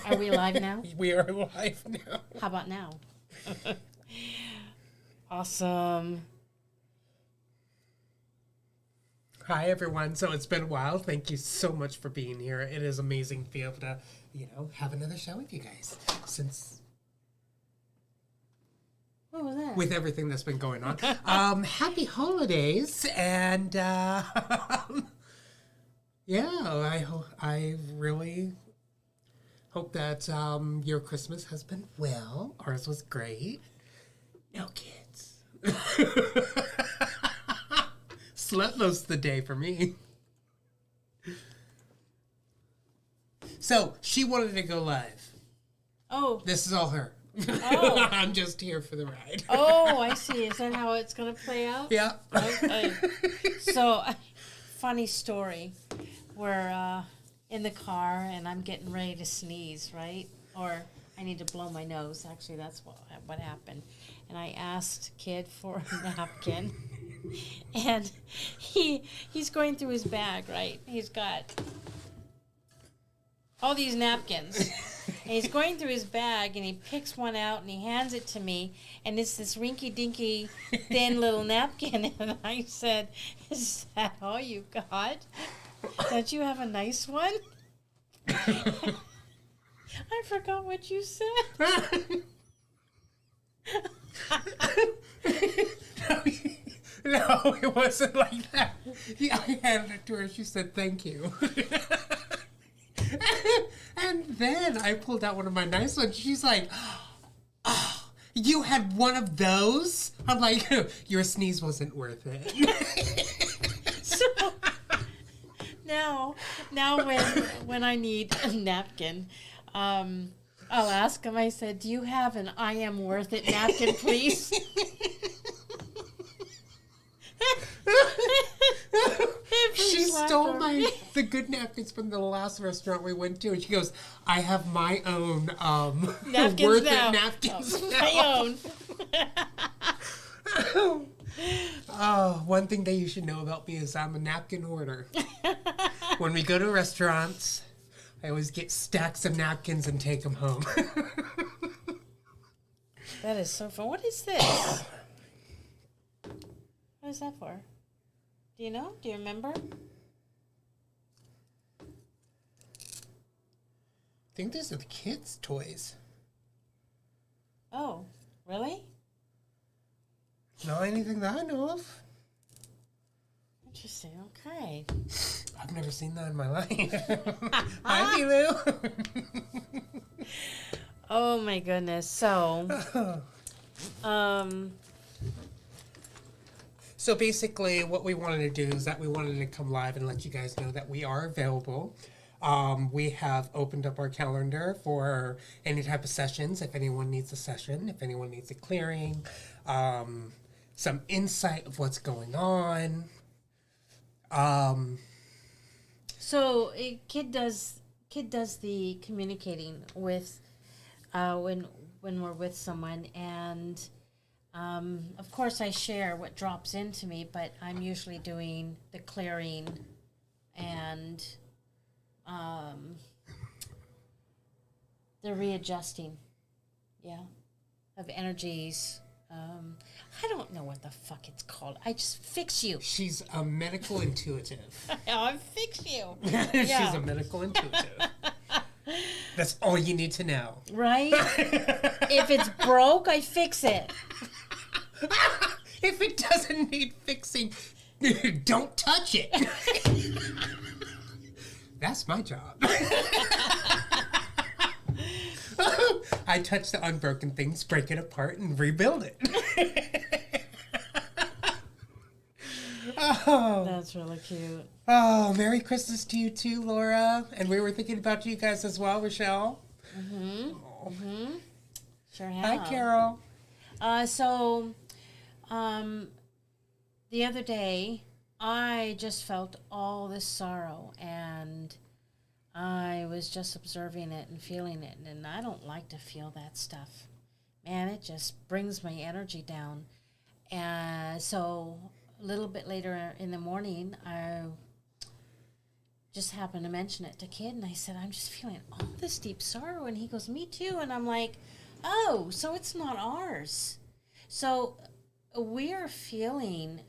Are we live now? We are live now. How about now? Awesome. Hi, everyone. So it's been a while. Thank you so much for being here. It is amazing to be able to, have another show with you guys. Since What was that? with everything that's been going on. Happy holidays. And, I really hope that your Christmas has been well. Ours was great. No kids. Slept most of the day for me. So, she wanted to go live. Oh. This is all her. Oh. I'm just here for the ride. Oh, I see. Is that how it's going to play out? Yeah. Okay. So, funny story. We're in the car and I'm getting ready to sneeze, right? Or I need to blow my nose. Actually, that's what happened. And I asked Kidd for a napkin. And he's going through his bag, right? He's got all these napkins. And he's going through his bag, and he picks one out, and he hands it to me. And it's this rinky-dinky, thin little napkin. And I said, is that all you got? Don't you have a nice one? I forgot what you said. No, it wasn't like that. Yeah, I handed it to her. She said, thank you. And then I pulled out one of my nice ones. She's like, oh, you had one of those? I'm like, your sneeze wasn't worth it. So now when I need a napkin, I'll ask him. I said, do you have an I am worth it napkin, please? She stole the good napkins from the last restaurant we went to, and she goes, I have my own napkins worth now. it napkins now. My own. Oh, one thing that you should know about me is I'm a napkin hoarder. When we go to restaurants, I always get stacks of napkins and take them home. That is so fun. What is this? What is that for? Do you know? Do you remember? I think these are the kids' toys. Oh, really? Not anything that I know of. Interesting. Okay. I've never seen that in my life. Hi, Lulu. Oh my goodness. So, So basically, what we wanted to do is that we wanted to come live and let you guys know that we are available. We have opened up our calendar for any type of sessions. If anyone needs a session, if anyone needs a clearing, some insight of what's going on. so Kidd does the communicating with when we're with someone, and of course I share what drops into me, but I'm usually doing the clearing and the readjusting, of energies. I don't know what the fuck it's called. I just fix you. She's a medical intuitive. I fix you. She's a medical intuitive. That's all you need to know. Right? If it's broke, I fix it. If it doesn't need fixing, don't touch it. That's my job. I touch the unbroken things, break it apart, and rebuild it. Oh. That's really cute. Oh, Merry Christmas to you too, Laura. And we were thinking about you guys as well, Rochelle. Mm-hmm. Oh. Mm-hmm. Sure have. Hi, Carol. The other day, I just felt all this sorrow, and I was just observing it and feeling it, and I don't like to feel that stuff. Man, it just brings my energy down. And so a little bit later in the morning, I just happened to mention it to Kidd, and I said, I'm just feeling all this deep sorrow. And he goes, me too. And I'm like, oh, so it's not ours. So we're feeling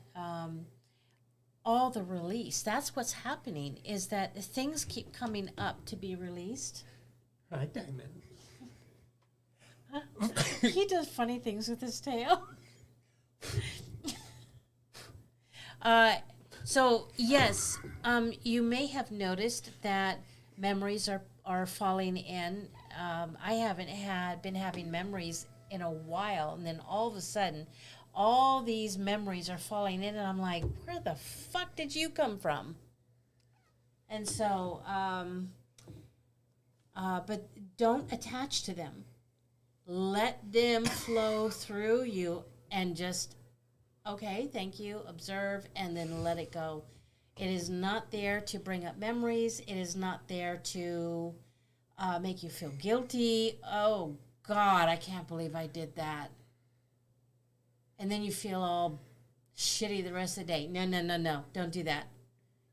all the release. That's what's happening, is that things keep coming up to be released. Hi, Diamond. He does funny things with his tail. So yes, you may have noticed that memories are falling in. I haven't been having memories in a while, and then all of a sudden, all these memories are falling in, and I'm like, where the fuck did you come from? And so, but don't attach to them. Let them flow through you, and just, okay, thank you, observe, and then let it go. It is not there to bring up memories. It is not there to make you feel guilty. Oh, God, I can't believe I did that. And then you feel all shitty the rest of the day. No. Don't do that.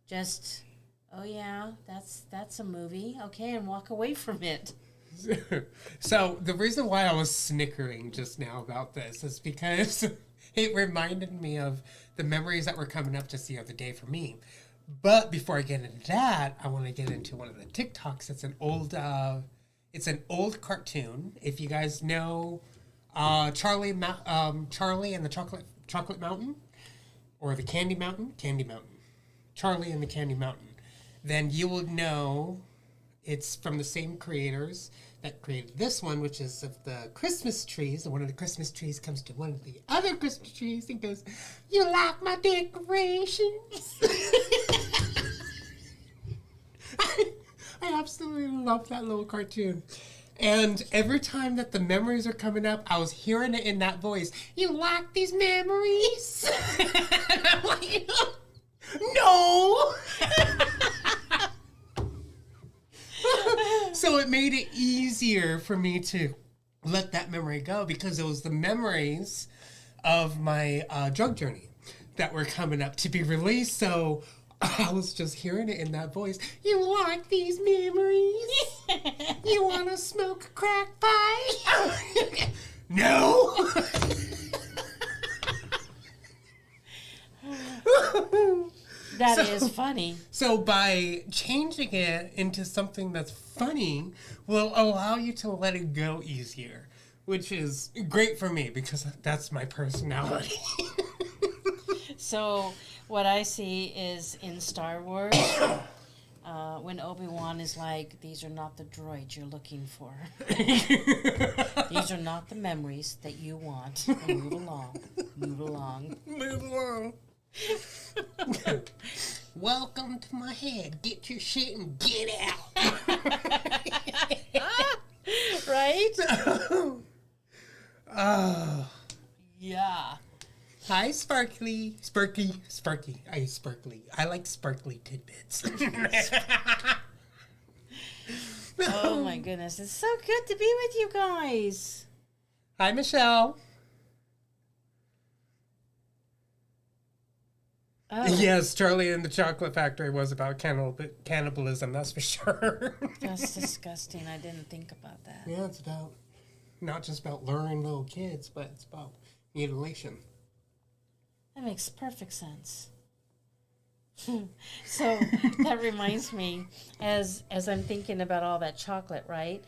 Just, oh, yeah, that's a movie. Okay, and walk away from it. So the reason why I was snickering just now about this is because it reminded me of the memories that were coming up just the other day for me. But before I get into that, I want to get into one of the TikToks. It's an old cartoon. If you guys know Charlie and the Chocolate Mountain, or the Candy Mountain, Charlie and the Candy Mountain, then you will know it's from the same creators that created this one, which is of the Christmas trees. And one of the Christmas trees comes to one of the other Christmas trees and goes, "You like my decorations?" I absolutely love that little cartoon. And every time that the memories are coming up, I was hearing it in that voice. "You like these memories?" And I'm like, no. So it made it easier for me to let that memory go, because it was the memories of my drug journey that were coming up to be released. So I was just hearing it in that voice. "You like these memories? You want to smoke a crack pipe?" No. That is funny. So by changing it into something that's funny will allow you to let it go easier, which is great for me because that's my personality. So what I see is in Star Wars, when Obi-Wan is like, "These are not the droids you're looking for. These are not the memories that you want. Move along. Move along." Move along. Welcome to my head. Get your shit and get out. Right? Oh. Yeah. Hi, Sparkly. Sparky. I sparkly. I like sparkly tidbits. Oh my goodness. It's so good to be with you guys. Hi, Michelle. Oh. Yes, Charlie and the Chocolate Factory was about cannibalism, that's for sure. That's disgusting. I didn't think about that. Yeah, it's about, not just about luring little kids, but it's about mutilation. That makes perfect sense. So that reminds me, as I'm thinking about all that chocolate, right?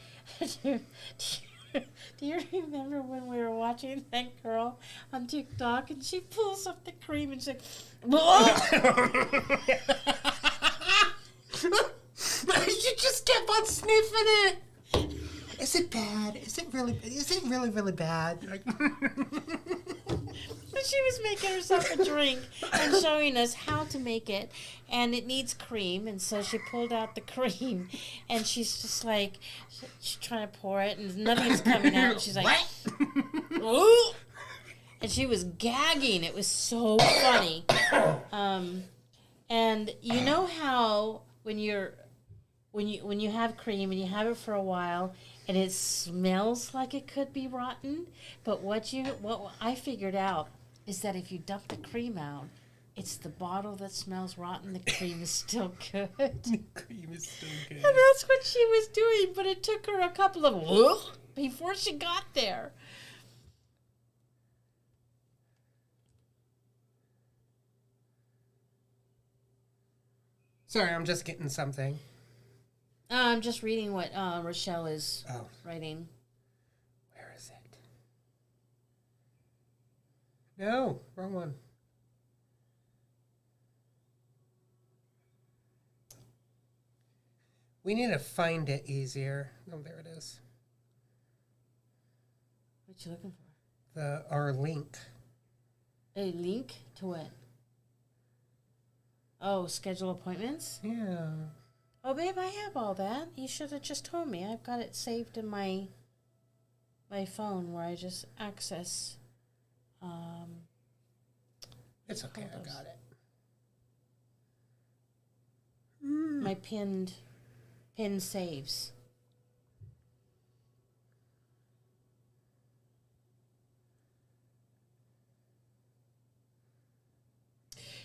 Do you remember when we were watching that girl on TikTok and she pulls up the cream and she's like, She just kept on sniffing it. Is it bad? Is it really, really bad? She was making herself a drink and showing us how to make it, and it needs cream, and so she pulled out the cream, and she's just like, she's trying to pour it, and nothing's coming out, and she's like, ooh! And she was gagging. It was so funny. And you know how when you have cream and you have it for a while and it smells like it could be rotten, but what I figured out is that if you dump the cream out, it's the bottle that smells rotten. The cream is still good. The cream is still good. And that's what she was doing, but it took her a couple of before she got there. Sorry, I'm just getting something. I'm just reading what Rochelle is writing. Where is it? No, wrong one. We need to find it easier. Oh, there it is. What you looking for? Our link. A link to what? Oh, schedule appointments? Yeah. Oh, babe, I have all that. You should have just told me. I've got it saved in my phone where I just access. It's okay, I got it. My pin saves.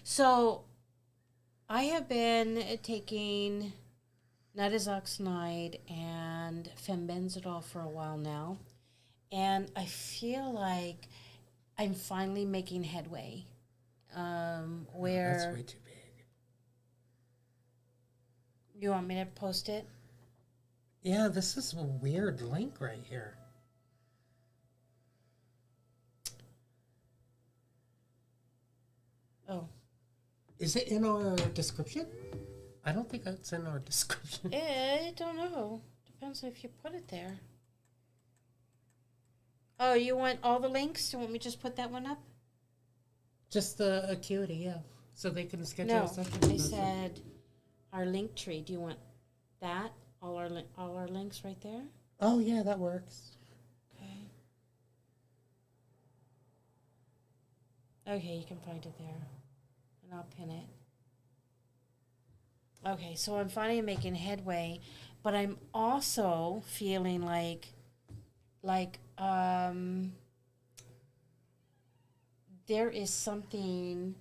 So, I have been taking nitazoxanide and fembenzidol for a while now, and I feel like I'm finally making headway. Where That's way too big. You want me to post it? Yeah, this is a weird link right here. Oh. Is it in our description? I don't think it's in our description. I don't know. Depends if you put it there. Oh, you want all the links? Do you want me to just put that one up? Just the acuity, yeah. So they can schedule No, a session. they said our link tree. Do you want that? All our links right there? Oh, yeah, that works. Okay. Okay, you can find it there. And I'll pin it. Okay, so I'm finally making headway, but I'm also feeling like there is something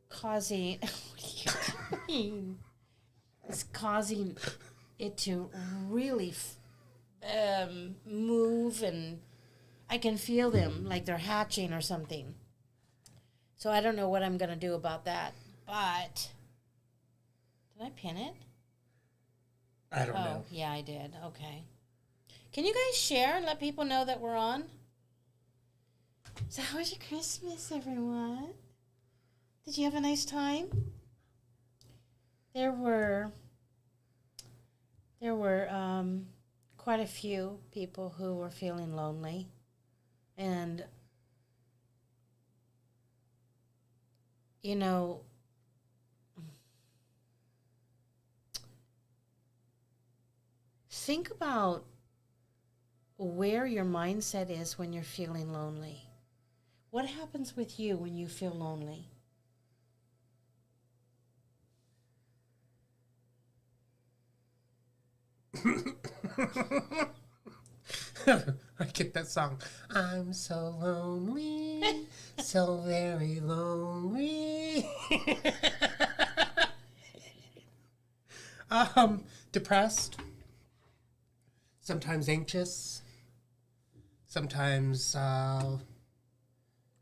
causing what are you doing? It's causing it to really move, and I can feel them like they're hatching or something. So I don't know what I'm going to do about that, but did I pin it? I don't know. Oh, yeah, I did. Okay. Can you guys share and let people know that we're on? So how was your Christmas, everyone? Did you have a nice time? There were quite a few people who were feeling lonely, and you know, think about where your mindset is when you're feeling lonely. What happens with you when you feel lonely? I get that song. I'm so lonely, so very lonely. Depressed. Sometimes anxious. Sometimes, I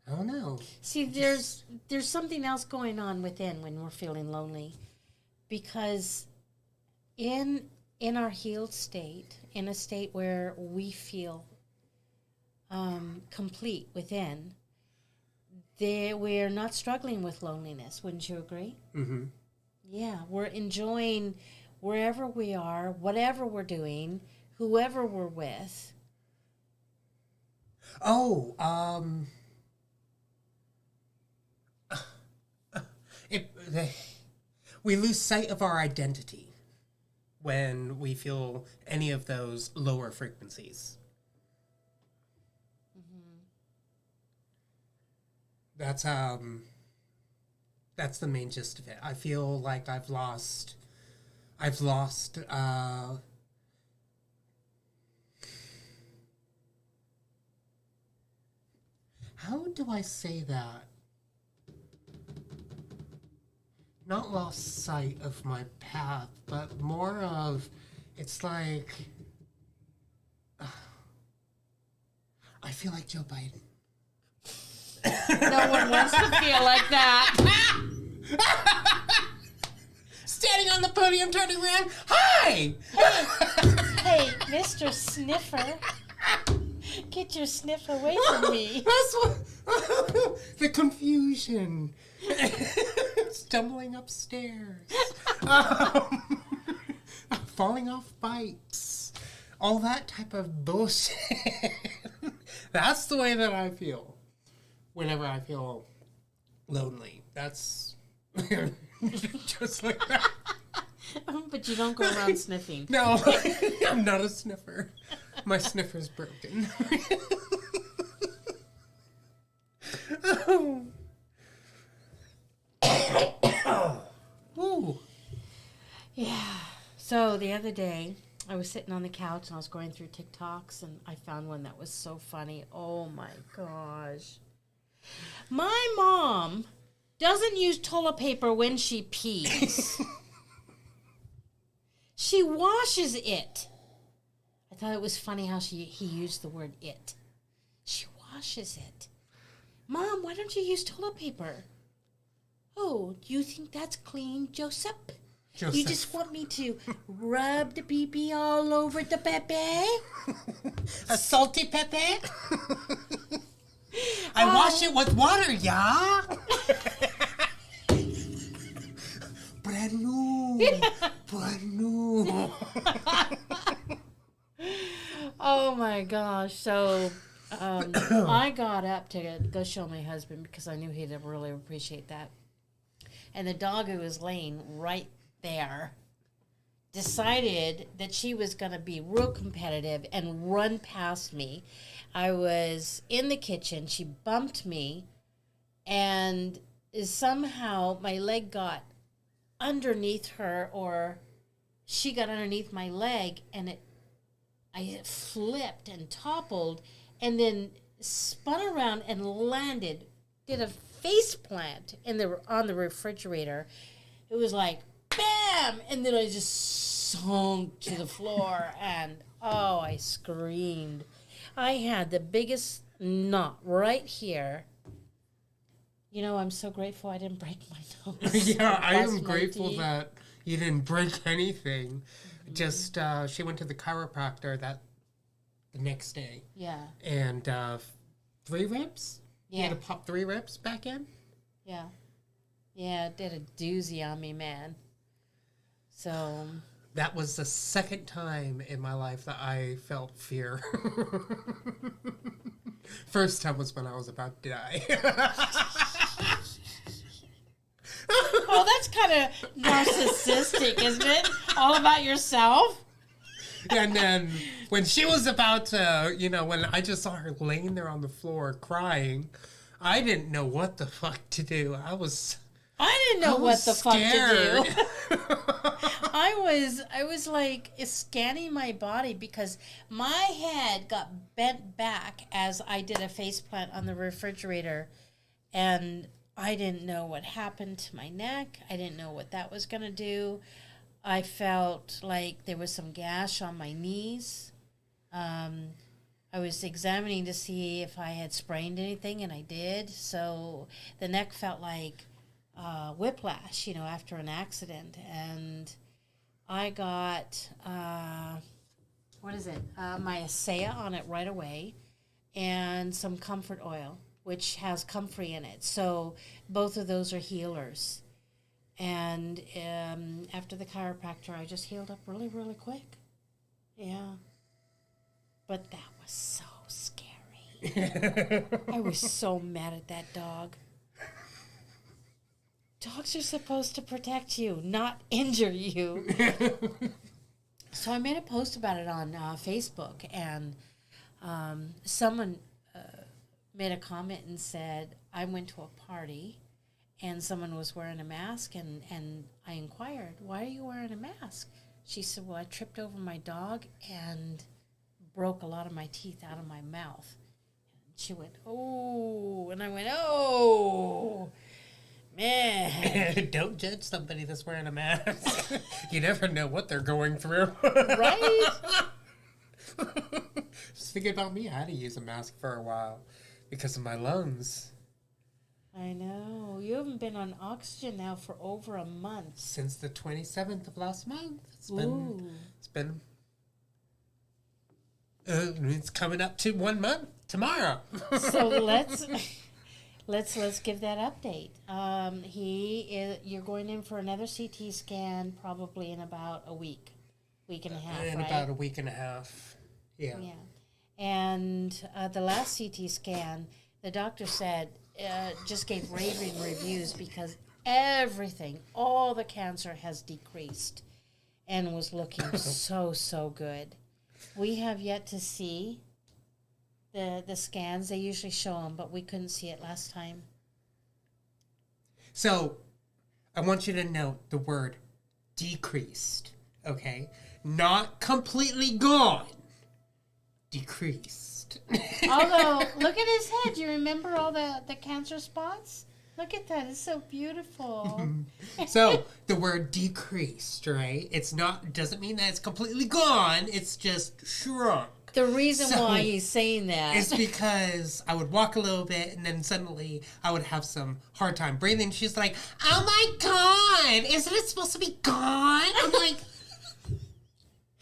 don't know. See, there's something else going on within when we're feeling lonely, because in our healed state, in a state where we feel complete within, we're not struggling with loneliness. Wouldn't you agree? Mm-hmm. Yeah, we're enjoying wherever we are, whatever we're doing, whoever we're with. Oh, we lose sight of our identity when we feel any of those lower frequencies. Mm-hmm. That's the main gist of it. I feel like I've lost how do I say that not lost sight of my path, but more of, it's like, I feel like Joe Biden. No one wants to feel like that. Standing on the podium, turning around, hi! Hey, Mr. Sniffer. Get your sniff away from me. That's what, the confusion. Stumbling upstairs. Falling off bikes. All that type of bullshit. That's the way that I feel whenever I feel lonely. That's just like that. But you don't go around sniffing. No, I'm not a sniffer. My sniffer's broken. Ooh. Yeah. So the other day, I was sitting on the couch and I was going through TikToks and I found one that was so funny. Oh my gosh. My mom doesn't use toilet paper when she pees. She washes it. I thought it was funny how he used the word it. She washes it. Mom, why don't you use toilet paper? Oh, do you think that's clean, Joseph? You just want me to rub the pee-pee all over the pepe? A salty pepe? I wash it with water, yeah? Brand new. Brand new. Oh my gosh. So I got up to go show my husband because I knew he'd really appreciate that. And the dog who was laying right there decided that she was going to be real competitive and run past me. I was in the kitchen. She bumped me, and somehow my leg got underneath her, or she got underneath my leg, and I flipped and toppled, and then spun around and landed, did a face plant on the refrigerator. It was like bam, and then I just sunk to the floor, and oh, I screamed. I had the biggest knot right here. You know, I'm so grateful I didn't break my nose. Yeah, I am grateful that you didn't break anything. Mm-hmm. Just, she went to the chiropractor the next day. Yeah. And 3 ribs? Yeah. You had to pop 3 ribs back in? Yeah. Yeah, it did a doozy on me, man. So... That was the second time in my life that I felt fear. First time was when I was about to die. Oh, that's kind of narcissistic, isn't it? All about yourself? And then when she was about to, when I just saw her laying there on the floor crying, I didn't know what the fuck to do. I didn't know what the scared. fuck to do. I was like scanning my body because my head got bent back as I did a face plant on the refrigerator, and I didn't know what happened to my neck. I didn't know what that was going to do. I felt like there was some gash on my knees. I was examining to see if I had sprained anything, and I did. So the neck felt like whiplash, after an accident. And I got, my ASEA on it right away, and some comfort oil, which has comfrey in it. So both of those are healers. And after the chiropractor, I just healed up really, really quick. Yeah. But that was so scary. I was so mad at that dog. Dogs are supposed to protect you, not injure you. So I made a post about it on Facebook, and someone made a comment and said, I went to a party, and someone was wearing a mask, and I inquired, why are you wearing a mask? She said, well, I tripped over my dog and broke a lot of my teeth out of my mouth. And she went, oh, and I went, oh. Man. Don't judge somebody that's wearing a mask. You never know what they're going through. Right? Just thinking about me, I had to use a mask for a while because of my lungs. I know. You haven't been on oxygen now for over a month. Since the 27th of last month. It's coming up to 1 month tomorrow. So let's give that update. You're going in for another CT scan probably in about a week and a half, in right? about a week and a half. Yeah. And the last CT scan, the doctor said, just gave raving reviews because everything, all the cancer has decreased and was looking so good. We have yet to see the scans. They usually show them, but we couldn't see it last time. So I want you to note the word decreased, okay? Not completely gone. Decreased. Although, look at his head. You remember all the cancer spots? Look at that. It's so beautiful. So the word decreased, right? Doesn't mean that it's completely gone. It's just shrunk. The reason why he's saying that is because I would walk a little bit and then suddenly I would have some hard time breathing. She's like, "Oh my God, isn't it supposed to be gone?" I'm like,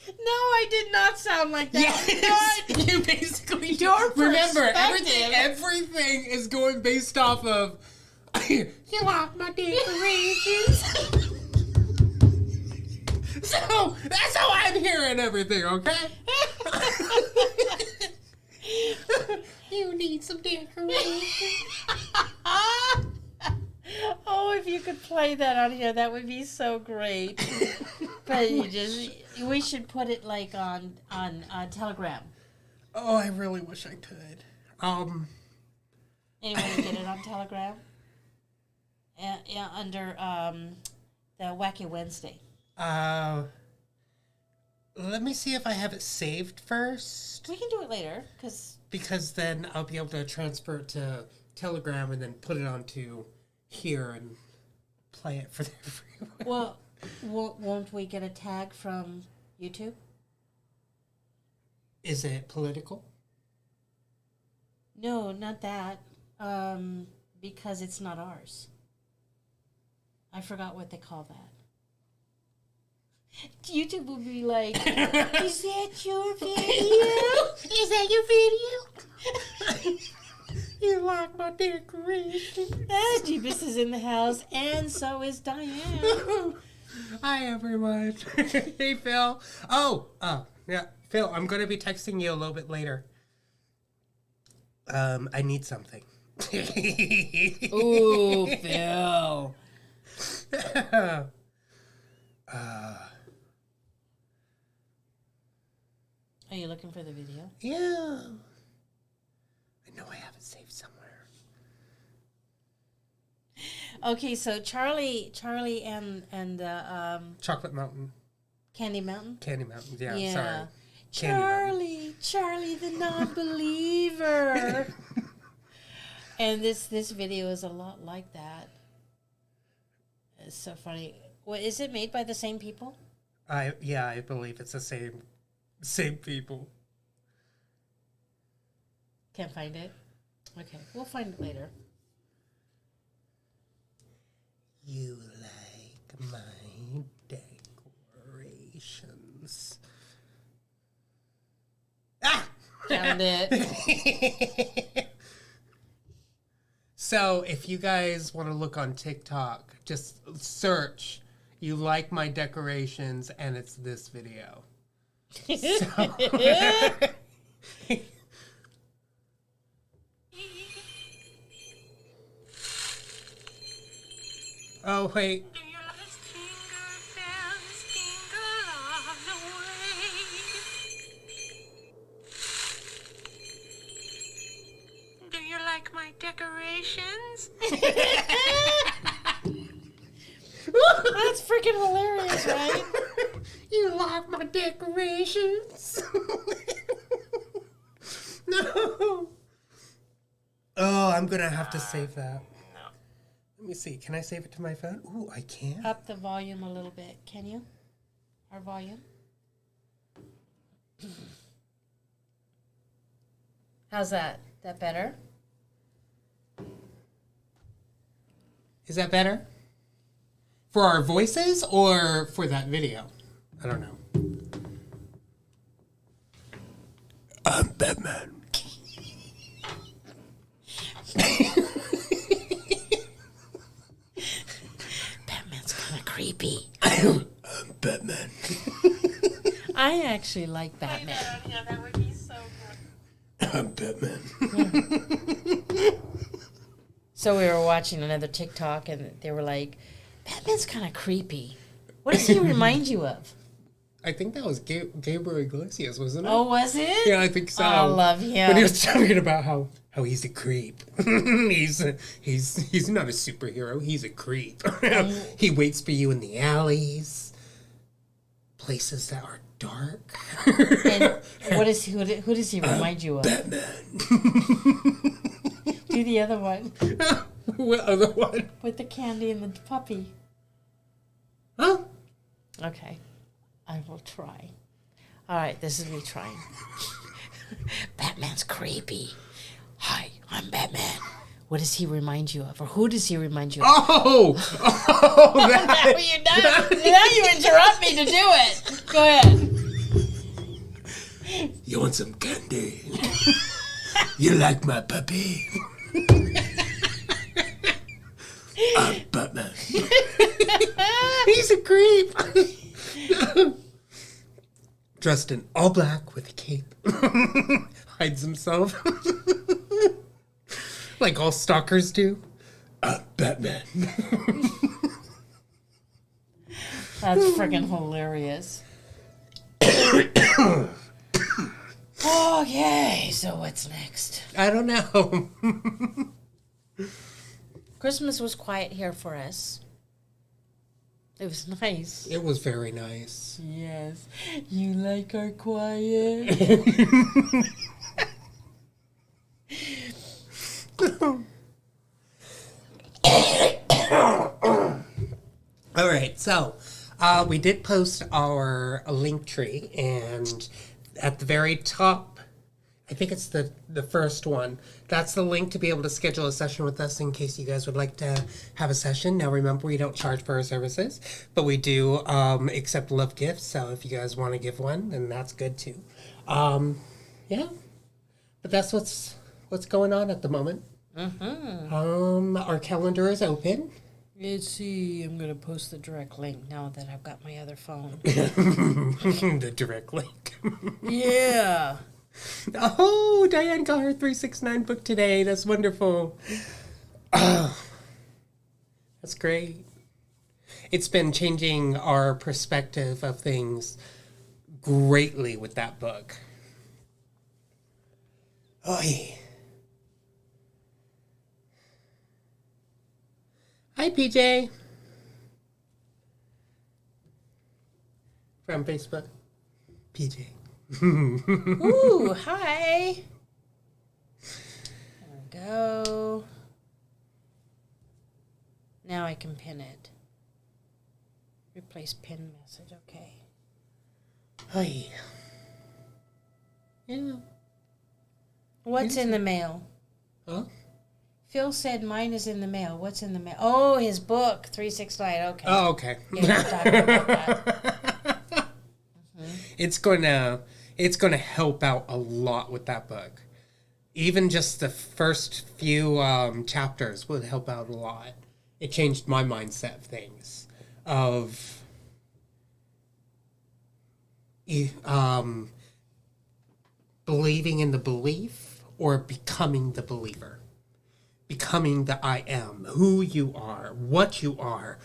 no, I did not sound like that. yes, you basically do. Your Remember, perspective. everything is going based off of, you lost my decorations. So, that's how I'm hearing everything, okay? You need some decorations. Oh, if you could play that on here, that would be so great. But we should put it like on Telegram. Oh, I really wish I could. Anyone get it on Telegram? Yeah, under the Wacky Wednesday. Let me see if I have it saved first. We can do it later, because then I'll be able to transfer it to Telegram and then put it onto here and play it for everyone. Well, won't we get a tag from YouTube? Is it political? No, not that. Because it's not ours. I forgot what they call that. YouTube will be like, is that your video? Is that your video? You like my decoration? Jeebus is in the house, and so is Diane. Hi, everyone. Hey, Phil. Oh, yeah. Phil, I'm going to be texting you a little bit later. I need something. Ooh, Phil. Are you looking for the video? Yeah. I know I have it saved somewhere. Okay, so Charlie and Chocolate Mountain. Candy Mountain? Candy Mountain, yeah. Sorry. Charlie the non-believer. And this video is a lot like that. It's so funny. What is it made by the same people? I believe it's the same people. Can't find it. Okay, we'll find it later. You like my decorations. Ah! Found it. So, if you guys want to look on TikTok, just search "You like my decorations" and it's this video. So. Oh, wait. Do you like my decorations? That's freaking hilarious, right? You like my decorations? No. Oh, I'm going to have to save that. Let me see. Can I save it to my phone? Ooh, I can. Up the volume a little bit. Can you? Our volume? How's that? That better? Is that better? For our voices or for that video? I don't know. I'm Batman. Batman's kind of creepy. I'm Batman. I actually like Batman. Yeah, that would be so good. I'm Batman. So we were watching another TikTok, and they were like, Batman's kind of creepy. What does he remind you of? I think that was Gabriel Iglesias, wasn't it? Oh, was it? Yeah, I think so. I love him. When he was talking about how he's a creep. he's not a superhero. He's a creep. He waits for you in the alleys, places that are dark. And what is who does he remind you of? Batman. Do the other one What other one? with the candy and the puppy. Huh? Okay, I will try. All right, this is me trying. Batman's creepy. Hi, I'm Batman. What does he remind you of, or who does he remind you of? Oh, that. Now you interrupt me to do it. Go ahead. You want some candy? You like my puppy? I'm Batman. He's a creep. Dressed in all black with a cape. Hides himself. Like all stalkers do. I'm Batman. That's freaking hilarious. Okay, so what's next? I don't know. Christmas was quiet here for us. It was nice. It was very nice. Yes. You like our quiet? All right, so we did post our link tree, and at the very top, I think it's the first one. That's the link to be able to schedule a session with us in case you guys would like to have a session. Now, remember, we don't charge for our services, but we do accept love gifts. So if you guys want to give one, then that's good too. Yeah, but that's what's going on at the moment. Our calendar is open. Let's see. I'm going to post the direct link now that I've got my other phone. The direct link. Yeah. Oh, Diane got her 369 book today. That's wonderful. Oh, that's great. It's been changing our perspective of things greatly with that book. Oh, yeah. Hi, PJ. From Facebook. PJ. Ooh, hi. There we go. Now I can pin it. Replace pin message. Okay. Hi. Yeah. What's in the mail? Huh? Phil said mine is in the mail. What's in the mail? Oh, his book, 369. Okay. Oh, okay. Yeah, we're talking about that. It's gonna help out a lot with that book. Even just the first few chapters would help out a lot. It changed my mindset of things, of believing in the belief or becoming the believer. Becoming the I am, who you are, what you are,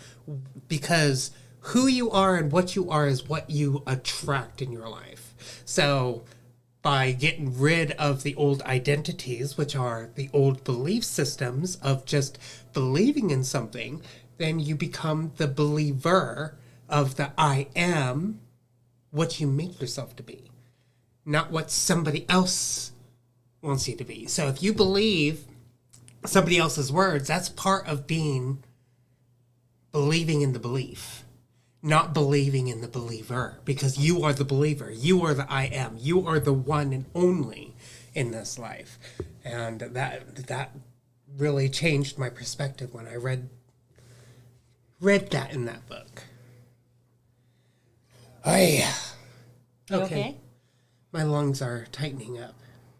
because who you are and what you are is what you attract in your life. So by getting rid of the old identities, which are the old belief systems of just believing in something, then you become the believer of the I am, what you make yourself to be, not what somebody else wants you to be. So if you believe somebody else's words, that's part of being believing in the belief, not believing in the believer, because you are the believer. You are the I am. You are the one and only in this life. And that really changed my perspective when I read that in that book. Oh, yeah. You okay? My lungs are tightening up.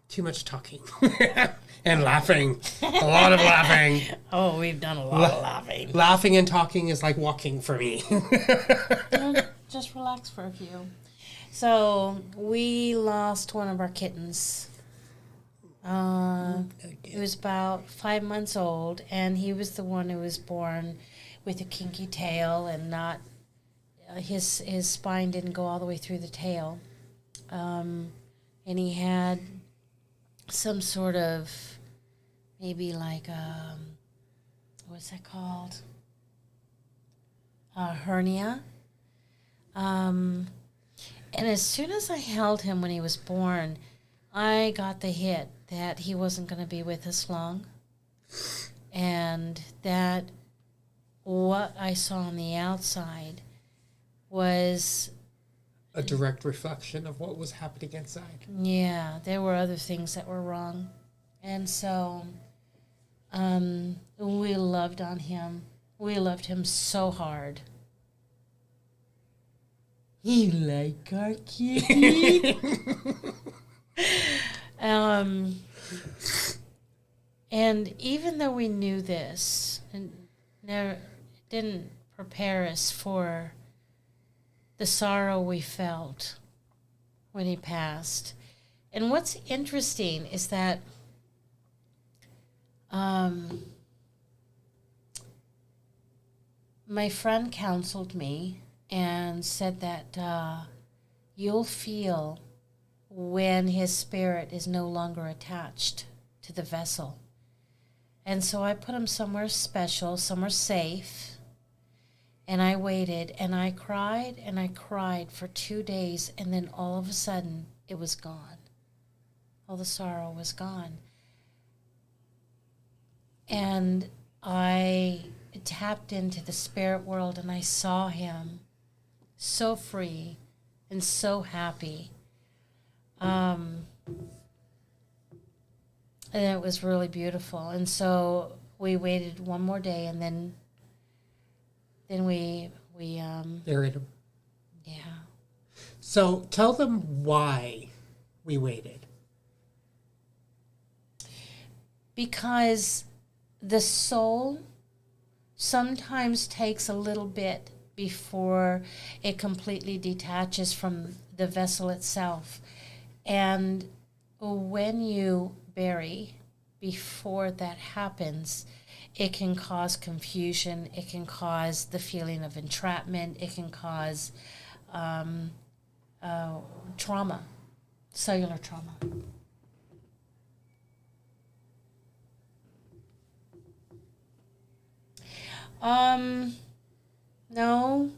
Too much talking. And laughing. A lot of laughing. Oh, we've done a lot of laughing. Laughing and talking is like walking for me. Just relax for a few. So, we lost one of our kittens. He was about 5 months old, and he was the one who was born with a kinky tail and not his spine didn't go all the way through the tail, and he had some sort of maybe like what's that called? A hernia. And as soon as I held him when he was born, I got the hit that he wasn't going to be with us long, and that what I saw on the outside was a direct reflection of what was happening inside. Yeah, there were other things that were wrong. And so we loved on him. We loved him so hard. You like our kitty? And even though we knew this, and never didn't prepare us for the sorrow we felt when he passed. And what's interesting is that my friend counseled me and said that you'll feel when his spirit is no longer attached to the vessel. And so I put him somewhere special, somewhere safe. And I waited, and I cried for 2 days, and then all of a sudden, it was gone. All the sorrow was gone. And I tapped into the spirit world, and I saw him so free and so happy. And it was really beautiful. And so we waited one more day, and then we buried him. Yeah. So tell them why we waited. Because the soul sometimes takes a little bit before it completely detaches from the vessel itself. And when you bury, before that happens, it can cause confusion, it can cause the feeling of entrapment, it can cause trauma, cellular trauma. No,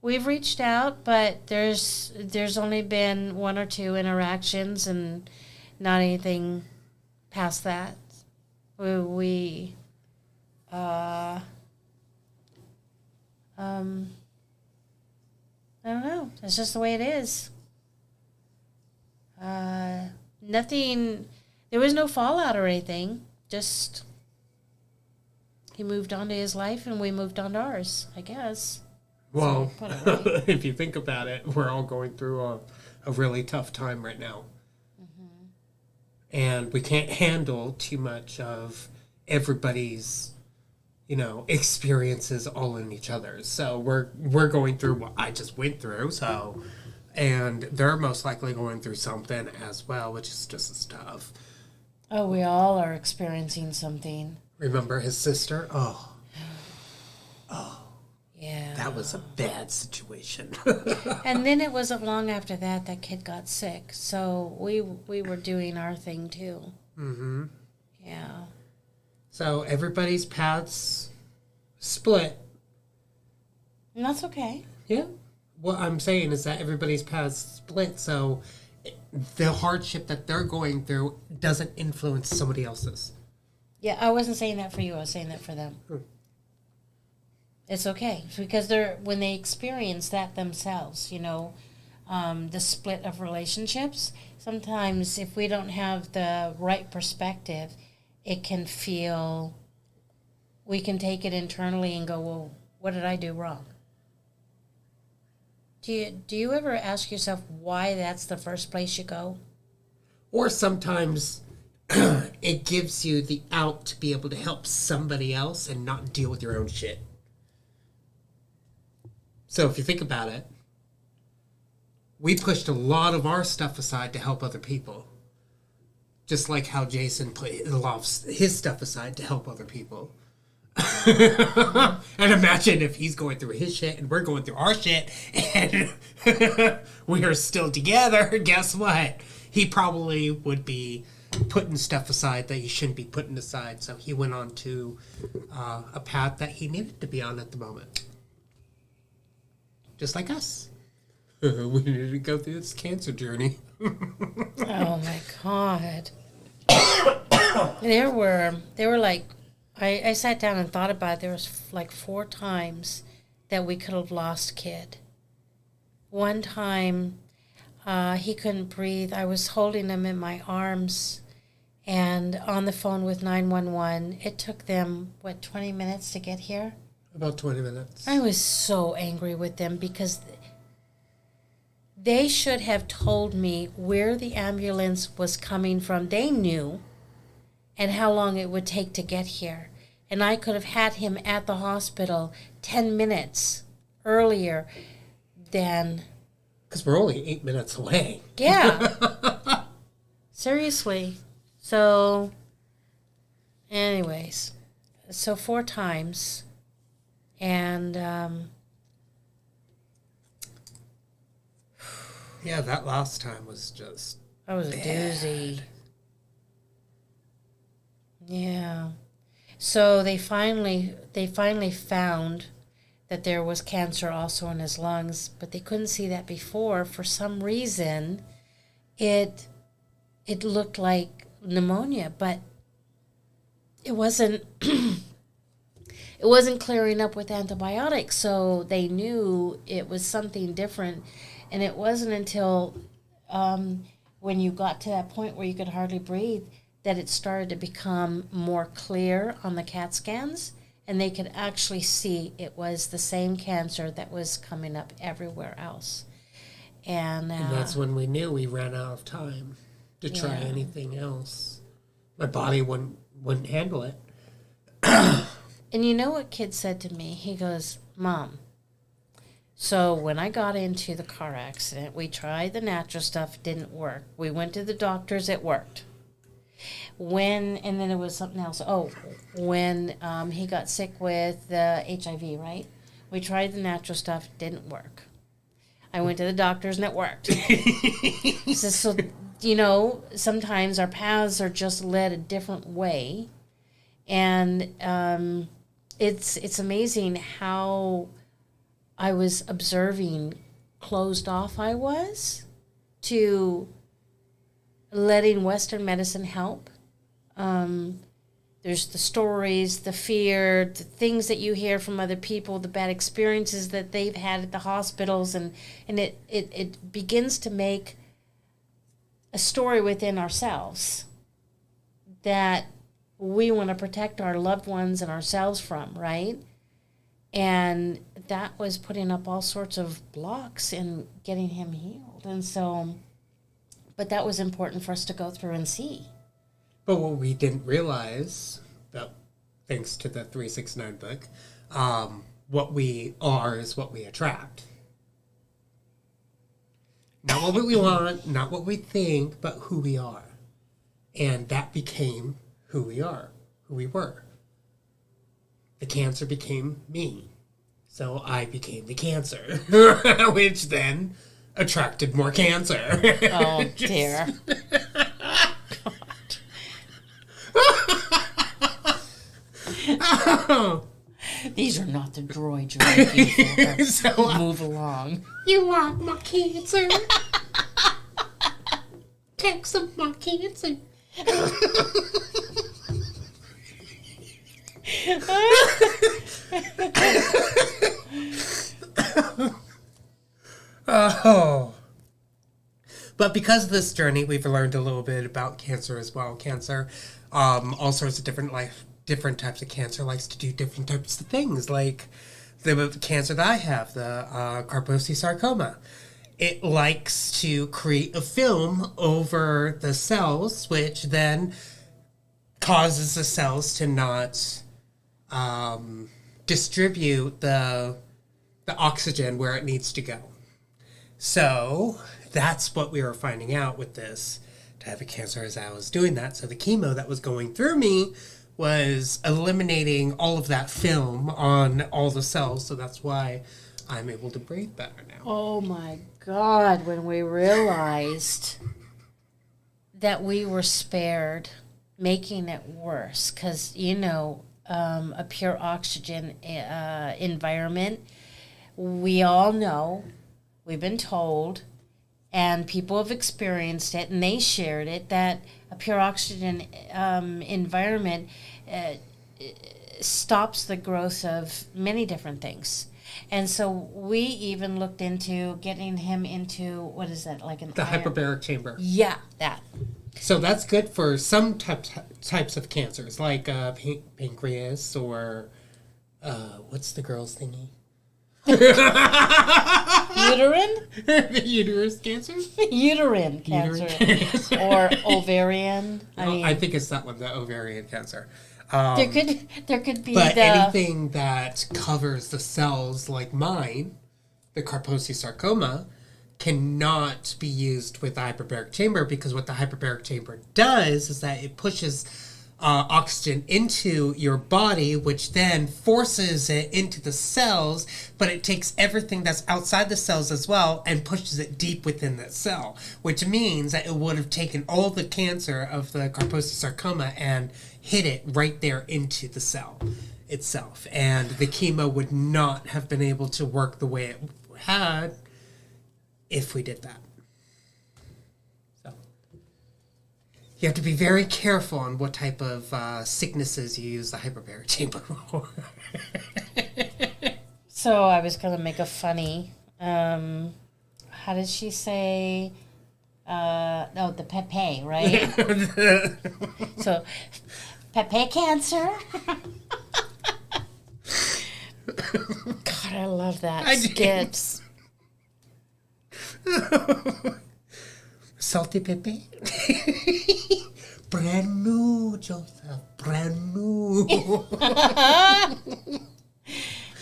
we've reached out, but there's only been 1 or 2 interactions and not anything past that. I don't know. It's just the way it is. Nothing. There was no fallout or anything. Just he moved on to his life, and we moved on to ours, I guess. Well, So, put it right. if you think about it, we're all going through a really tough time right now. Mm-hmm. And we can't handle too much of everybody's, experiences all in each other's. So we're going through what I just went through. So, and they're most likely going through something as well, which is just as tough. Oh, we all are experiencing something. Remember his sister? Oh. Yeah. That was a bad situation. And then it wasn't long after that kid got sick. So we were doing our thing too. Mm-hmm. Yeah. So everybody's paths split. And that's okay. Yeah. What I'm saying is that everybody's paths split, so the hardship that they're going through doesn't influence somebody else's. Yeah, I wasn't saying that for you. I was saying that for them. It's okay because when they experience that themselves, the split of relationships. Sometimes if we don't have the right perspective, it can feel, we can take it internally and go, well, what did I do wrong? Do you ever ask yourself why that's the first place you go? Or sometimes it gives you the out to be able to help somebody else and not deal with your own shit. So if you think about it, we pushed a lot of our stuff aside to help other people. Just like how Jason put a lot of his stuff aside to help other people. And imagine if he's going through his shit and we're going through our shit and we are still together. Guess what? He probably would be putting stuff aside that he shouldn't be putting aside. So he went on to a path that he needed to be on at the moment. Just like us. We needed to go through this cancer journey. Oh my God. There were like, I sat down and thought about it. There was like 4 times that we could have lost Kidd. One time, he couldn't breathe. I was holding him in my arms and on the phone with 911. It took them, 20 minutes to get here? About 20 minutes. I was so angry with them because they should have told me where the ambulance was coming from. They knew, and how long it would take to get here. And I could have had him at the hospital 10 minutes earlier than... Because we're only 8 minutes away. Yeah. Seriously. So, anyways. So 4 times. And, yeah, that last time was just... that was a doozy. Yeah. So they finally found that there was cancer also in his lungs, but they couldn't see that before. For some reason, it looked like pneumonia, but it wasn't it wasn't clearing up with antibiotics, so they knew it was something different. And it wasn't until when you got to that point where you could hardly breathe that it started to become more clear on the CAT scans, and they could actually see it was the same cancer that was coming up everywhere else. And that's when we knew we ran out of time to try anything else. My body wouldn't handle it. And you know what Kidd said to me? He goes, Mom, so when I got into the car accident, we tried the natural stuff, it didn't work. We went to the doctors, it worked. And then there was something else. When he got sick with the HIV, right? We tried the natural stuff, it didn't work. I went to the doctors and it worked. So, sometimes our paths are just led a different way. And it's amazing how I was observing closed off I was to letting Western medicine help. There's the stories, the fear, the things that you hear from other people, the bad experiences that they've had at the hospitals, and it begins to make a story within ourselves that we want to protect our loved ones and ourselves from, right? And that was putting up all sorts of blocks in getting him healed. And so, but that was important for us to go through and see. But what we didn't realize, thanks to the 369 book, what we are is what we attract. Not what we want, not what we think, but who we are. And that became who we are, who we were. The cancer became me. So I became the cancer, which then attracted more cancer. Oh, dear. These are not the droids you're looking for. So move along. You want my cancer? Take some of my cancer. But because of this journey, we've learned a little bit about cancer as well. Cancer, all sorts of different types of cancer likes to do different types of things. Like the cancer that I have, the Kaposi sarcoma. It likes to create a film over the cells, which then causes the cells to not distribute the oxygen where it needs to go. So that's what we were finding out with this type of cancer as I was doing that. So the chemo that was going through me was eliminating all of that film on all the cells. So that's why I'm able to breathe better now. Oh my God, when we realized that we were spared, making it worse, because, a pure oxygen environment, we all know, we've been told, and people have experienced it, and they shared it, that a pure oxygen environment stops the growth of many different things. And so we even looked into getting him into, what is that, like an... The hyperbaric chamber. Yeah, that. So that's good for some types of cancers, like pancreas or, what's the girl's thingy? Uterine? The uterus cancer? Uterine cancer. Or ovarian. I think it's that one, the ovarian cancer. There could be but anything that covers the cells like mine, the Kaposi sarcoma, cannot be used with the hyperbaric chamber, because what the hyperbaric chamber does is that it pushes oxygen into your body, which then forces it into the cells, but it takes everything that's outside the cells as well and pushes it deep within that cell, which means that it would have taken all the cancer of the Kaposi sarcoma and hit it right there into the cell itself. And the chemo would not have been able to work the way it had if we did that. So you have to be very careful on what type of sicknesses you use the hyperbaric chamber for. So I was going to make a funny, how did she say, the Pepe, right? So, Pepe cancer. God, I love that. Skits. Salty Pepe. Brand new, Joseph. Brand new.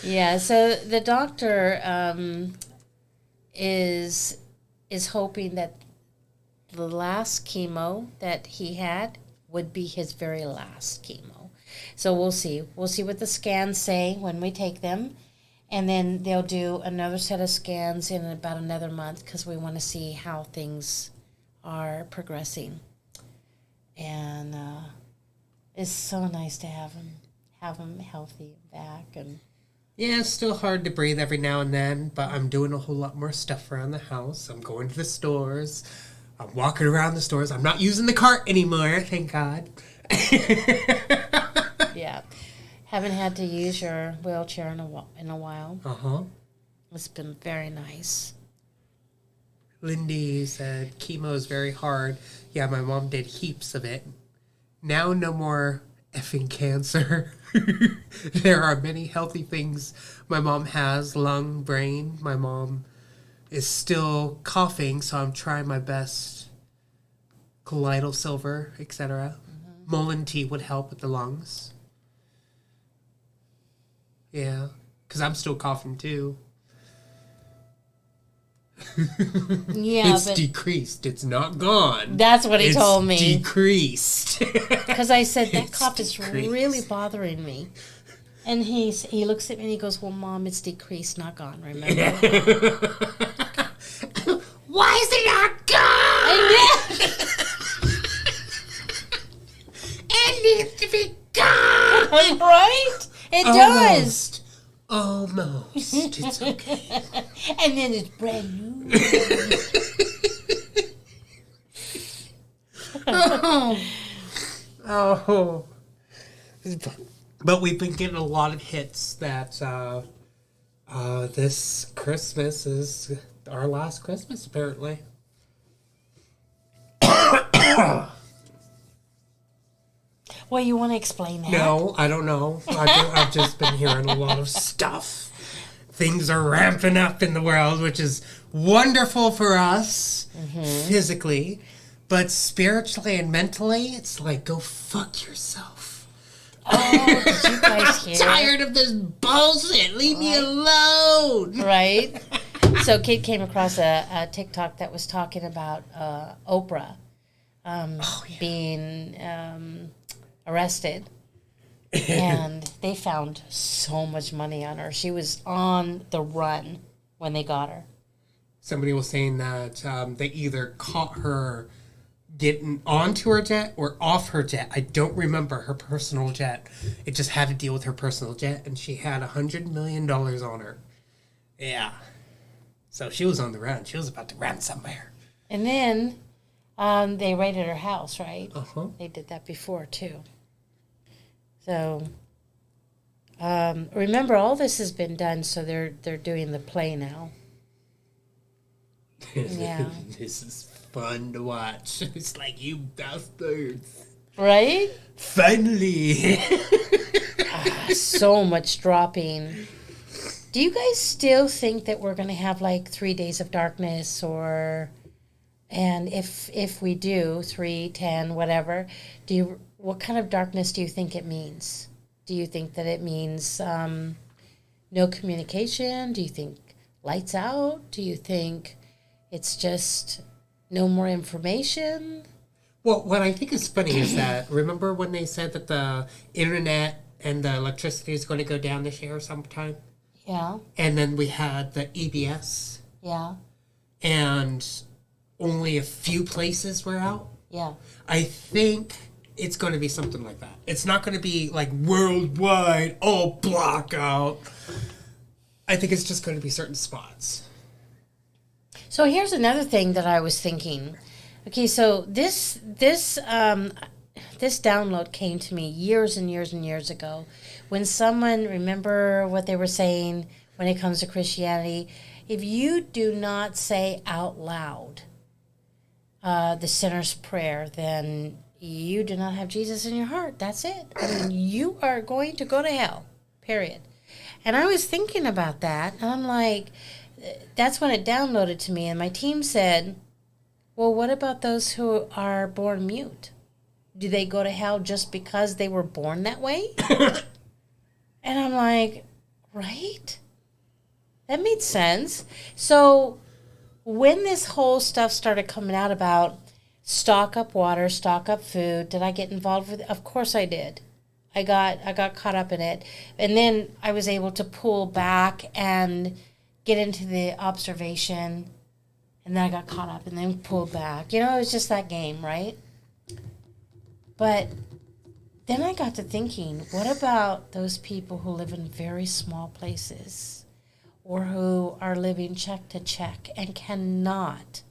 Yeah, so the doctor is hoping that the last chemo that he had would be his very last chemo. So we'll see. We'll see what the scans say when we take them. And then they'll do another set of scans in about another month, because we want to see how things are progressing. And it's so nice to have him healthy and back. And yeah, it's still hard to breathe every now and then, but I'm doing a whole lot more stuff around the house. I'm going to the stores. I'm walking around the stores. I'm not using the cart anymore, thank God. Yeah. Haven't had to use your wheelchair in a while. Uh-huh. It's been very nice. Lindy said chemo is very hard. Yeah, my mom did heaps of it. Now no more effing cancer. There are many healthy things my mom has, lung, brain. My mom is still coughing, so I'm trying my best. Colloidal silver, etc. Mm-hmm. Mullein tea would help with the lungs. Yeah, because I'm still coughing too. Yeah, it's decreased. It's not gone. That's what he told me. Decreased. Because I said, that cough is really bothering me. And he looks at me and he goes, well, Mom, it's decreased, not gone, remember? Why is it not gone? It needs to be gone. Right? It does. Almost. It's okay. And then it's brand new. Oh. But we've been getting a lot of hits that this Christmas is our last Christmas, apparently. Well, you want to explain that? No, I don't know. I've just been hearing a lot of stuff. Things are ramping up in the world, which is wonderful for us physically, but spiritually and mentally, it's like, go fuck yourself. Oh, did you guys hear? I'm tired of this bullshit. Leave me alone. Right? So Kidd came across a TikTok that was talking about Oprah being arrested. And they found so much money on her. She was on the run when they got her. Somebody was saying that they either caught her getting onto her jet or off her jet. I don't remember her personal jet. It just had to deal with her personal jet, and she had $100 million on her. Yeah. So she was on the run. She was about to run somewhere. And then they raided her house, right? Uh-huh. They did that before, too. So, remember, all this has been done, so they're doing the play now. Yeah. This is fun to watch. It's like, you bastards. Right? Finally. So much dropping. Do you guys still think that we're going to have like 3 days of darkness, and if we do 3, 10, whatever, what kind of darkness do you think it means? Do you think that it means no communication? Do you think lights out? Do you think it's just no more information? Well, what I think is funny is that, remember when they said that the internet and the electricity is going to go down this year sometime? Yeah. And then we had the EBS. Yeah. And only a few places were out. Yeah. I think it's going to be something like that. It's not going to be like worldwide, all blackout. I think it's just going to be certain spots. So here's another thing that I was thinking. Okay, so this download came to me years and years and years ago when someone, remember what they were saying when it comes to Christianity? If you do not say out loud the sinner's prayer, then you do not have Jesus in your heart. That's it. I mean, you are going to go to hell, period. And I was thinking about that, and I'm like, that's when it downloaded to me, and my team said, well, what about those who are born mute? Do they go to hell just because they were born that way? And I'm like, right? That made sense. So when this whole stuff started coming out about stock up water, stock up food, did I get involved with it? Of course I did. I got caught up in it. And then I was able to pull back and get into the observation. And then I got caught up and then pulled back. You know, it was just that game, right? But then I got to thinking, what about those people who live in very small places or who are living check to check and cannot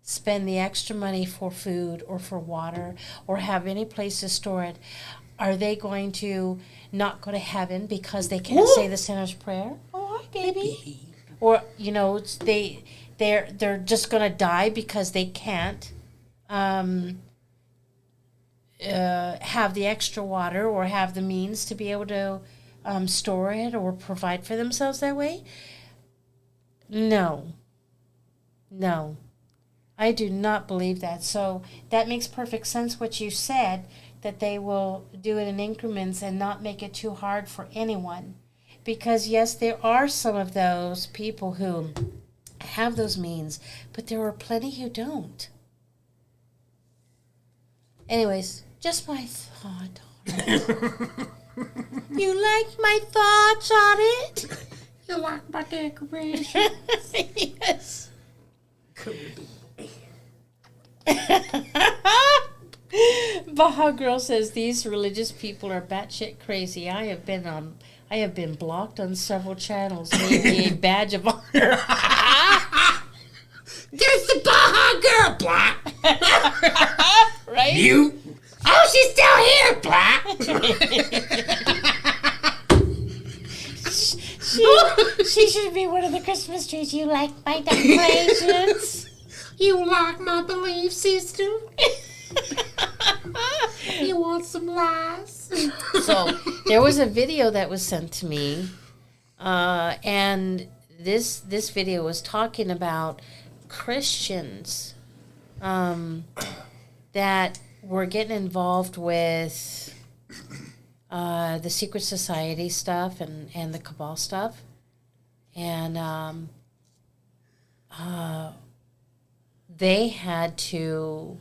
spend the extra money for food or for water or have any place to store it? Are they going to not go to heaven because they can't say the sinner's prayer? Oh, hi, baby. Or, you know, they're just going to die because they can't have the extra water or have the means to be able to store it or provide for themselves that way? No. I do not believe that. So that makes perfect sense what you said, that they will do it in increments and not make it too hard for anyone. Because, yes, there are some of those people who have those means, but there are plenty who don't. Anyways, just my thought on it. You like my thoughts on it? You like my decoration? Yes. Baja Girl says these religious people are batshit crazy. I have been blocked on several channels. Maybe a badge of honor. There's the Baja Girl, Black. Right? You? Oh, she's still here, Black. She should be one of the Christmas trees. You like my decorations? You like my belief system? You want some lies? So there was a video that was sent to me, and this video was talking about Christians that were getting involved with the secret society stuff and the cabal stuff, and they had to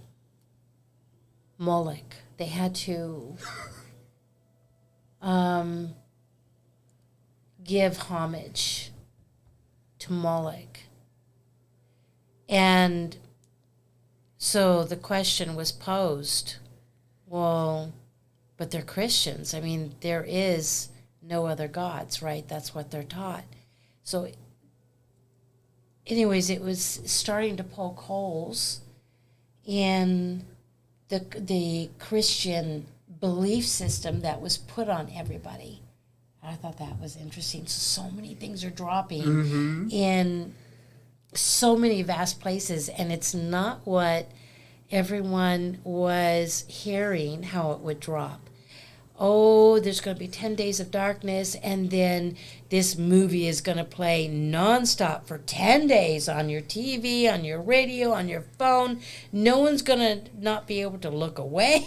Moloch. They had to give homage to Moloch. And so the question was posed, well, but they're Christians. I mean, there is no other gods, right? That's what they're taught. So anyways, it was starting to poke holes in the Christian belief system that was put on everybody. I thought that was interesting. So many things are dropping in so many vast places, and it's not what everyone was hearing how it would drop. Oh, there's going to be 10 days of darkness, and then this movie is going to play nonstop for 10 days on your TV, on your radio, on your phone. No one's going to not be able to look away.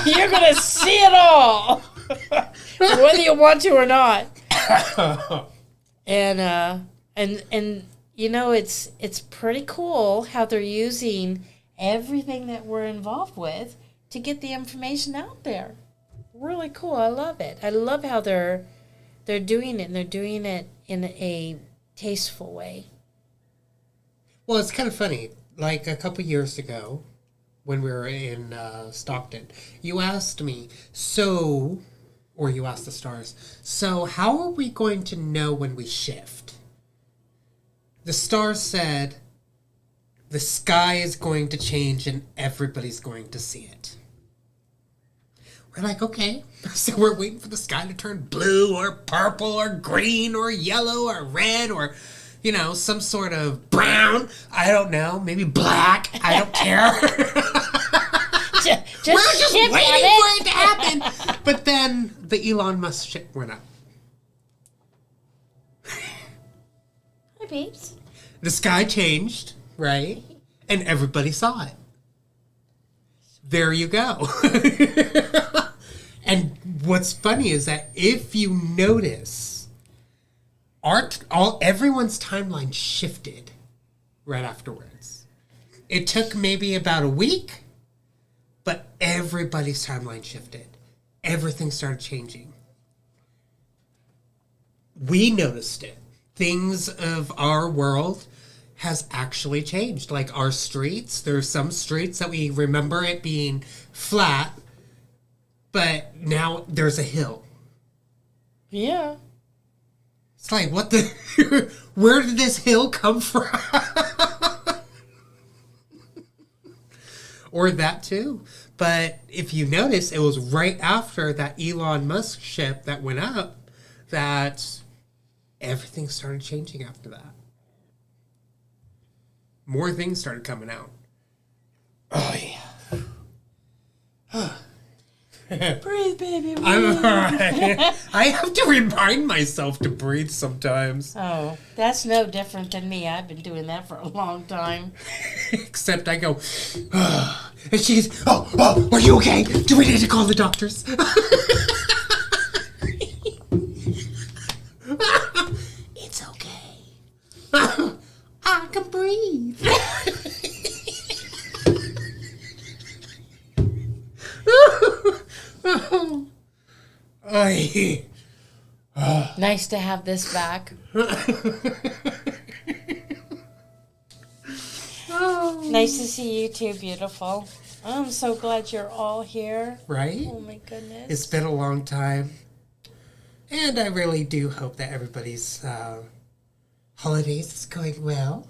You're going to see it all, whether you want to or not. And you know, it's pretty cool how they're using everything that we're involved with to get the information out there. Really cool. I love it. I love how they're doing it, and they're doing it in a tasteful way. Well, it's kind of funny. Like a couple years ago, when we were in Stockton, you asked me, or you asked the stars, so how are we going to know when we shift? The stars said, the sky is going to change and everybody's going to see it. We're like, okay. So we're waiting for the sky to turn blue or purple or green or yellow or red or, you know, some sort of brown. I don't know. Maybe black. I don't care. We're just waiting for it to happen. But then the Elon Musk shit went up. Hi, peeps. The sky changed, right? And everybody saw it. There you go. And what's funny is that if you notice, everyone's timeline shifted right afterwards. It took maybe about a week, but everybody's timeline shifted. Everything started changing. We noticed it. Things of our world has actually changed. Like our streets, there's some streets that we remember it being flat, but now there's a hill. Yeah. It's like, what the... Where did this hill come from? Or that too. But if you notice, it was right after that Elon Musk ship that went up that everything started changing after that. More things started coming out. Oh, yeah. Breathe, baby, breathe. I'm alright. I have to remind myself to breathe sometimes. Oh, that's no different than me. I've been doing that for a long time. Except I go, and she's, oh, are you okay? Do we need to call the doctors? It's okay. I can breathe. Nice to have this back. Nice to see you too, beautiful. I'm so glad you're all here. Right? Oh my goodness. It's been a long time. And I really do hope that everybody's holidays is going well.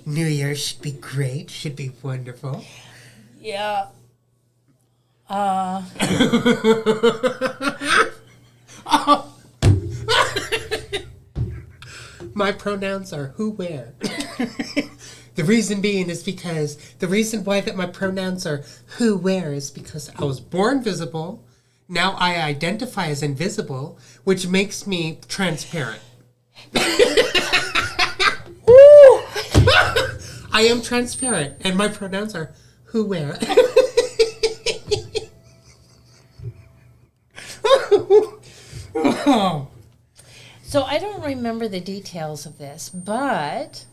New Year should be great. Should be wonderful. Yeah. My pronouns are who, where. The reason being is because the reason why that my pronouns are who, where is because I was born visible. Now I identify as invisible, which makes me transparent. I am transparent, and my pronouns are who, where. So I don't remember the details of this, but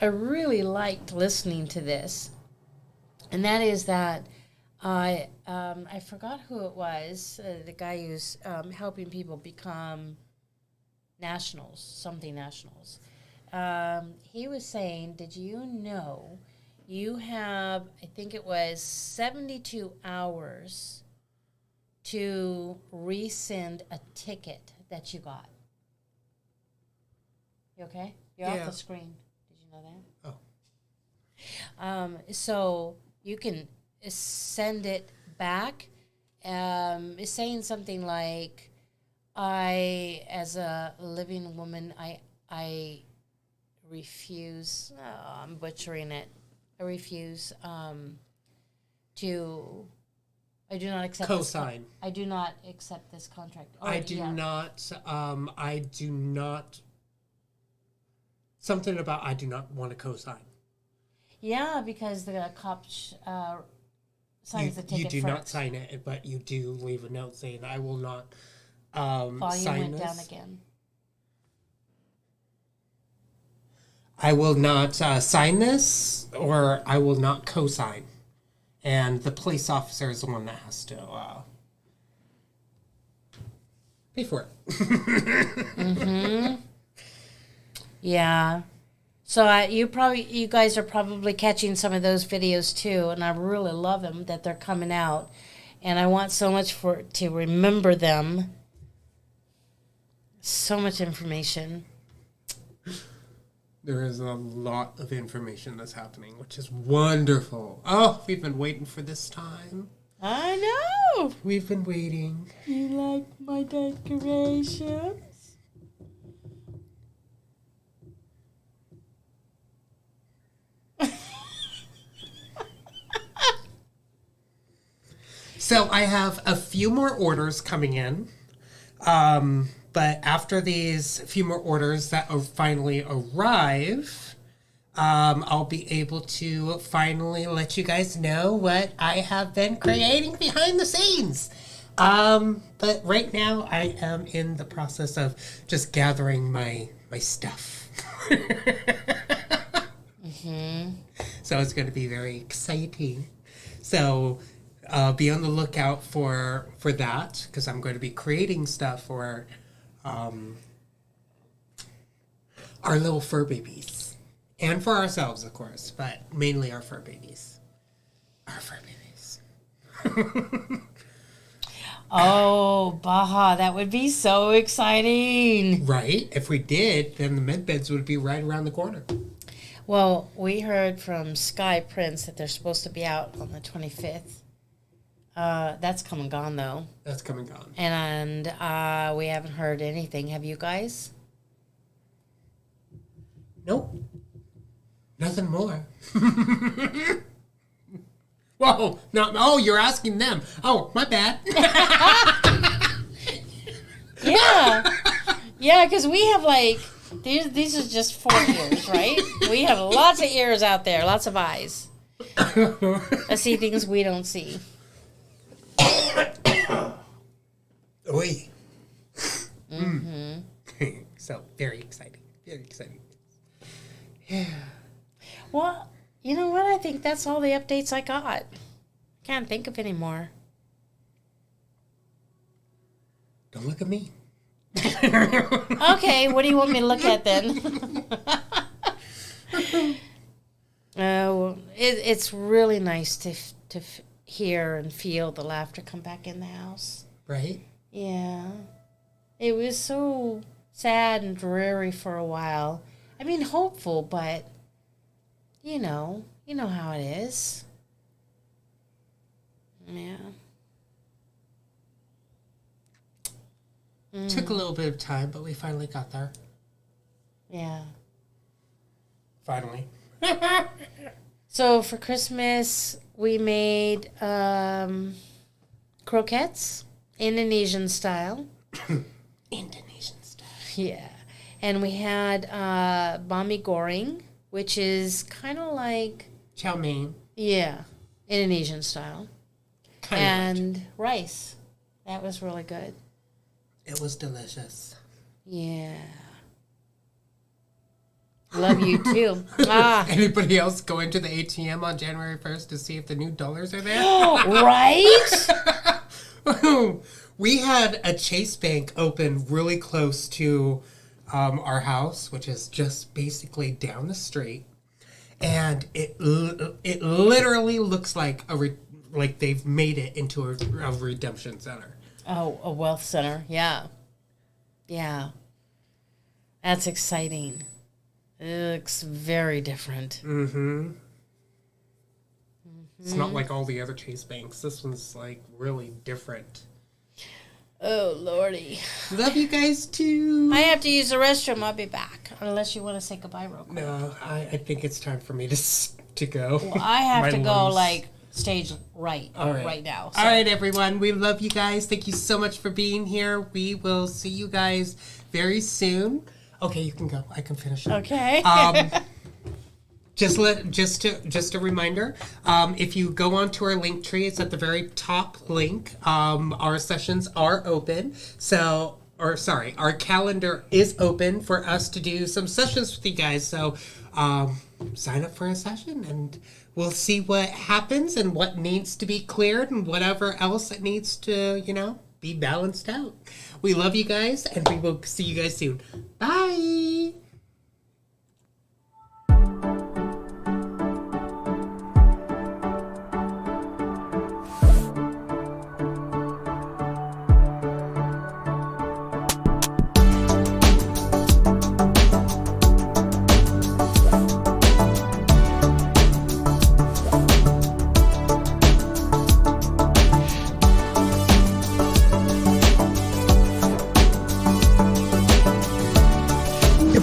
I really liked listening to this. And that is that I forgot who it was, the guy who's helping people become nationals, something nationals. He was saying, did you know you have, I think it was 72 hours to resend a ticket that you got? You okay? You're Yeah. off the screen. Did you know that? Oh. So you can send it back. It's saying something like, I, as a living woman, I refuse, I'm butchering it, I refuse to, I do not accept Co-sign. I do not accept this contract. Oh, I do not, something about I do not want to co-sign. Yeah, because the cop signs the ticket You do first. not sign it, but you do leave a note saying I will not Volume sign went this. down again. I will not sign this, or I will not co-sign. And the police officer is the one that has to pay for it. Yeah. So you guys are probably catching some of those videos too, and I really love them that they're coming out, and I want so much to remember them. So much information. There is a lot of information that's happening, which is wonderful. Oh, we've been waiting for this time. I know. We've been waiting. You like my decorations? So I have a few more orders coming in. But after these few more orders that finally arrive, I'll be able to finally let you guys know what I have been creating behind the scenes. But right now I am in the process of just gathering my stuff. So it's going to be very exciting. So be on the lookout for that, because I'm going to be creating stuff for our little fur babies. And for ourselves, of course, but mainly our fur babies. Our fur babies. Oh, Baja, that would be so exciting. Right? If we did, then the med beds would be right around the corner. Well, we heard from Sky Prince that they're supposed to be out on the 25th. That's come and gone, though. That's come and gone. And we haven't heard anything. Have you guys? Nope. Nothing more. Whoa. No, oh, you're asking them. Oh, my bad. Yeah. Yeah, because we have like, these are just 4 ears, right? We have lots of ears out there, lots of eyes. I see things we don't see. Oi. So, very exciting. Very exciting. Yeah. Well, you know what? I think that's all the updates I got. Can't think of any more. Don't look at me. Okay, what do you want me to look at then? It's really nice to hear and feel the laughter come back in the house. Right? Yeah. It was so sad and dreary for a while. I mean, hopeful, but you know how it is. Yeah. Took a little bit of time, but we finally got there. Yeah. Finally. So for Christmas, we made croquettes, Indonesian style. Indonesian style. Yeah. And we had bami goreng, which is kind of like, Chow mein. yeah, Indonesian style. Kind of. And rice. That was really good. It was delicious. Yeah. Love you too. Ah. Anybody else going to the ATM on January 1st to see if the new dollars are there? Right? We had a Chase Bank open really close to our house, which is just basically down the street, and it literally looks like like they've made it into a redemption center. Oh, a wealth center. Yeah. Yeah. That's exciting. It looks very different. Mm-hmm. It's not like all the other Chase Banks. This one's like really different. Oh, Lordy. Love you guys too. I have to use the restroom. I'll be back. Unless you want to say goodbye real quick. No, I think it's time for me to go. Well, I have My to go, lungs. like, stage right, All right. right now. So. All right, everyone. We love you guys. Thank you so much for being here. We will see you guys very soon. Okay, you can go. I can finish it. Okay. Just a reminder, if you go onto our link tree, it's at the very top link. Our sessions are open. Our calendar is open for us to do some sessions with you guys. So sign up for a session and we'll see what happens and what needs to be cleared and whatever else that needs to, be balanced out. We love you guys and we will see you guys soon. Bye.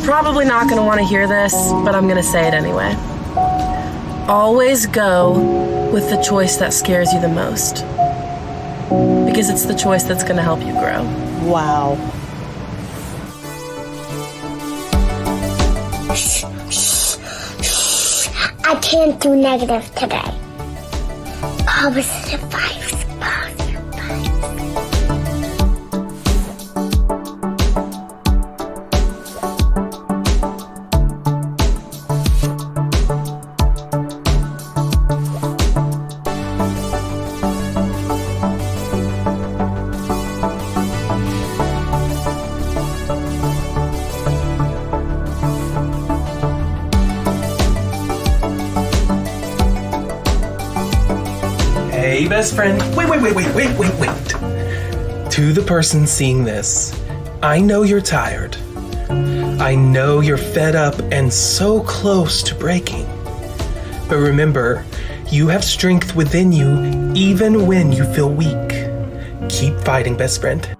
Probably not going to want to hear this, but I'm going to say it anyway. Always go with the choice that scares you the most. Because it's the choice that's going to help you grow. Wow. I can't do negative today. Positive vibes. Hey, best friend. Wait. To the person seeing this, I know you're tired. I know you're fed up and so close to breaking. But remember, you have strength within you even when you feel weak. Keep fighting, best friend.